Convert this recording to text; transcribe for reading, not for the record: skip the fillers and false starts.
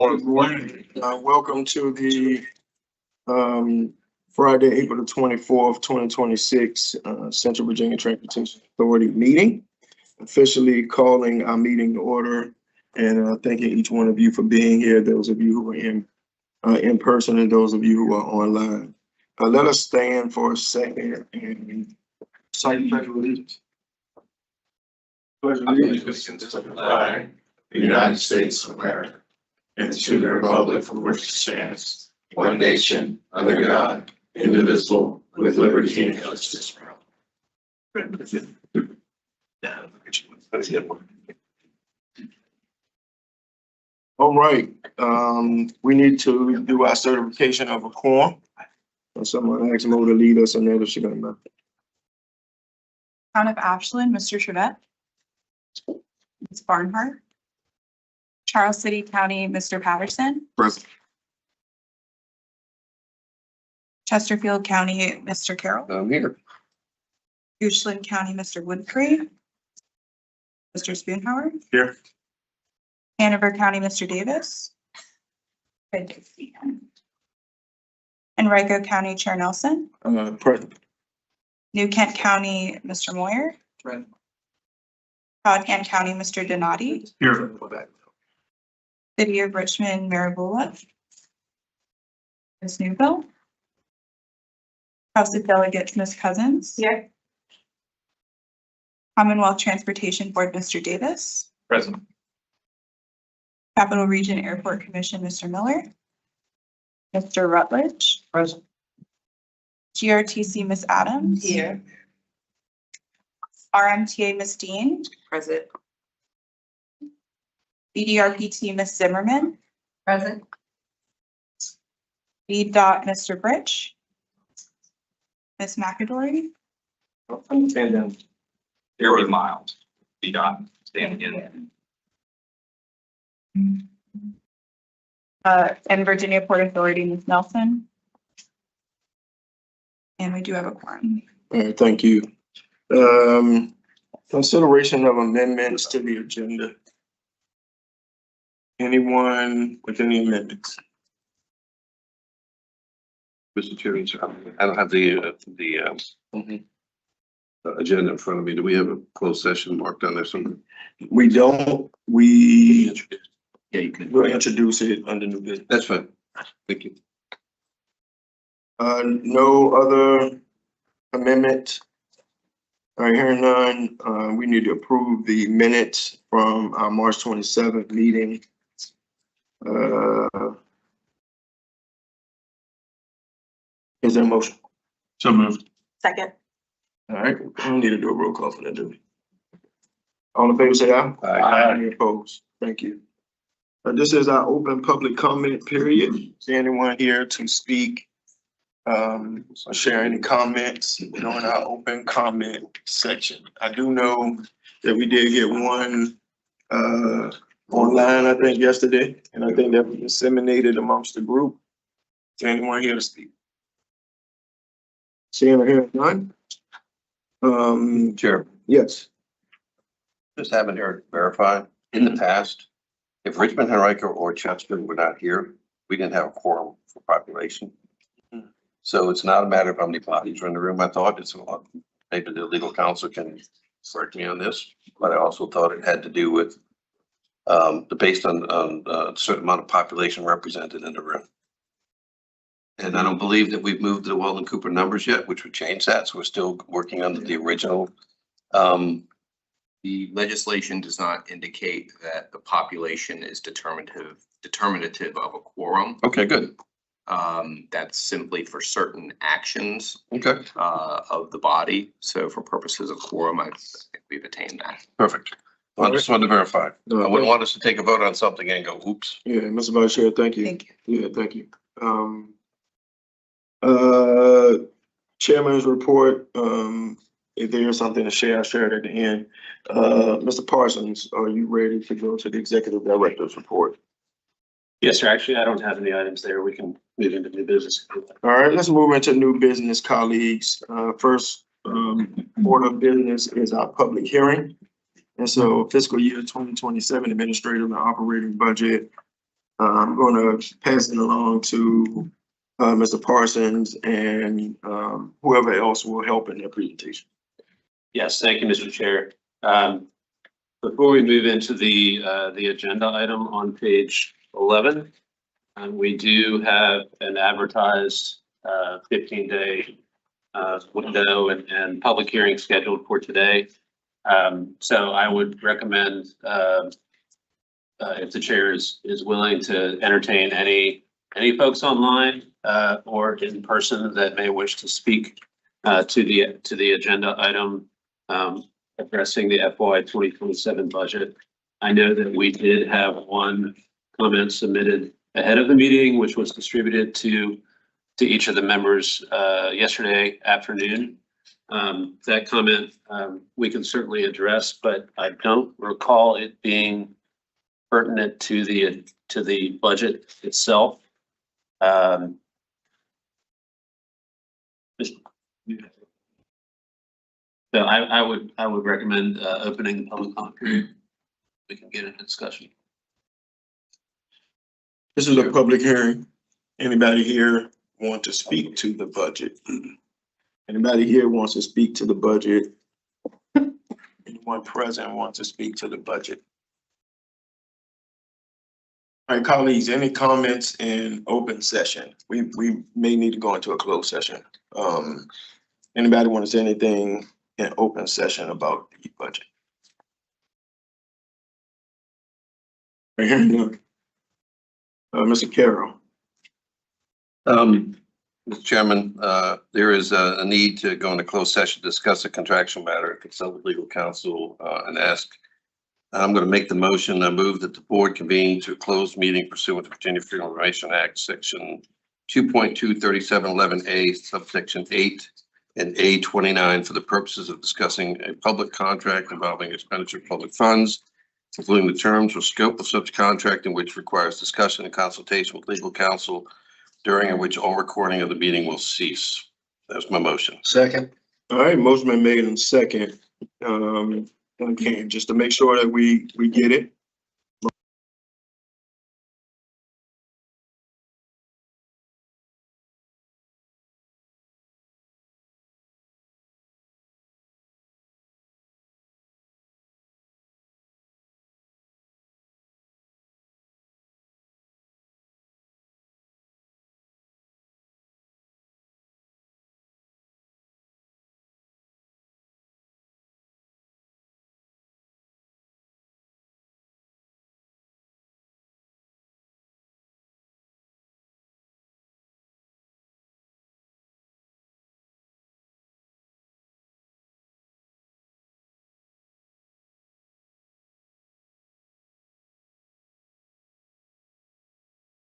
Good morning. Welcome to the Friday, April the 24th, 2026 Central Virginia Transportation Authority meeting. Officially calling our meeting to order and thanking each one of you for being here. Those of you who are in person and those of you who are online. Let us stand for a second and cite pledge of allegiance. Pledge of allegiance to the flag of the United States of America, and to the republic for which it stands, one nation, under God, indivisible, with liberty and justice for all. All right, we need to do our certification of a quorum. And someone asked Mo to lead us in that if she doesn't know. Town of Ashland, Mr. Trevette. Ms. Barnhart. Charles City County, Mr. Patterson. Present. Chesterfield County, Mr. Carroll. I'm here. Goochland County, Mr. Woodbury. Mr. Spoonhour. Here. Hanover County, Mr. Davis. Henrico County, Chair Nelson. Present. New Kent County, Mr. Moyer. Present. Foghan County, Mr. Donati. Here. City of Richmond, Maribola. Ms. Newville. House of Delegates, Ms. Cousins. Here. Commonwealth Transportation Board, Mr. Davis. Present. Capital Region Airport Commission, Mr. Miller. Mr. Rutledge. Present. GRTC, Ms. Adams. Here. RMTA, Ms. Dean. Present. BDRPT, Ms. Zimmerman. Present. BDOT, Mr. Britch. Ms. McAdory. And then. Here was mild. VDOT standing in. And Virginia Port Authority, Ms. Nelson. And we do have a quorum. All right, thank you. Consideration of amendments to the agenda. Anyone with any amendments? Mr. Chairman, I don't have the agenda in front of me. Do we have a closed session marked on there somewhere? We don't, we Yeah, you can. will introduce it under new business. That's fine. Thank you. No other amendment. All right, hearing none, we need to approve the minutes from our March 27th meeting. Is there a motion? So moved. Second. All right, we don't need to do a roll call for that, do we? All in favor, say aye. Aye. Any opposed? Thank you. This is our open public comment period. Is there anyone here to speak or share any comments during our open comment section? I do know that we did get one online, I think, yesterday, and I think that was disseminated amongst the group. Is there anyone here to speak? Seeing or hearing none? Chair, Yes. just having here verified, in the past, if Richmond, Henrico, or Chester were not here, we didn't have a quorum for population. So it's not a matter of how many bodies are in the room. I thought it's a lot, maybe the legal counsel can correct me on this, but I also thought it had to do with based on a certain amount of population represented in the room. And I don't believe that we've moved the Weldon Cooper numbers yet, which would change that. So we're still working under the original. The legislation does not indicate that the population is determinative of a quorum. Okay, good. That's simply for certain actions Okay, of the body. So for purposes of quorum, I think we've attained that. perfect. I just wanted to verify. I No, wouldn't want us to take a vote on something and go, oops. Yeah, Mr. Vice Chair, thank you. Thank you. Yeah, thank you. Chairman's report, if there's something to share, I'll share it at the end. Mr. Parsons, are you ready to go to the executive director's report? Yes, sir. Actually, I don't have any items there. We can move into new business. All right, let's move into new business, colleagues. First, order of business is our public hearing. And so fiscal year 2027 administrative and operating budget I'm gonna pass it along to Mr. Parsons and whoever else will help in their presentation. Yes, thank you, Mr. Chair. Before we move into the agenda item on page 11, we do have an advertised 15-day window and public hearing scheduled for today. So I would recommend if the chair is willing to entertain any folks online or in person that may wish to speak to the agenda item addressing the FY 2027 budget. I know that we did have one comment submitted ahead of the meeting, which was distributed to each of the members yesterday afternoon. That comment we can certainly address, but I don't recall it being pertinent to the budget itself. So I would recommend opening the public comment period. We can get into discussion. This is a public hearing. Anybody here want to speak to the budget? Anybody here wants to speak to the budget? Anyone present wants to speak to the budget? All right, colleagues, any comments in open session? We may need to go into a closed session. Anybody want to say anything in open session about the budget? Right here, no. Mr. Carroll. Mr. Chairman, there is a need to go into closed session, discuss a contractual matter, consult with legal counsel, and ask. I'm going to make the motion. I move that the board convene to a closed meeting pursuant to Virginia Freedom of Information Act, section 2.23711A, subsection 8 and A29 for the purposes of discussing a public contract involving expenditure of public funds, including the terms or scope of such contract, in which requires discussion and consultation with legal counsel, during and which all recording of the meeting will cease. That's my motion. Second. All right, motion been made in second. Again, just to make sure that we get it.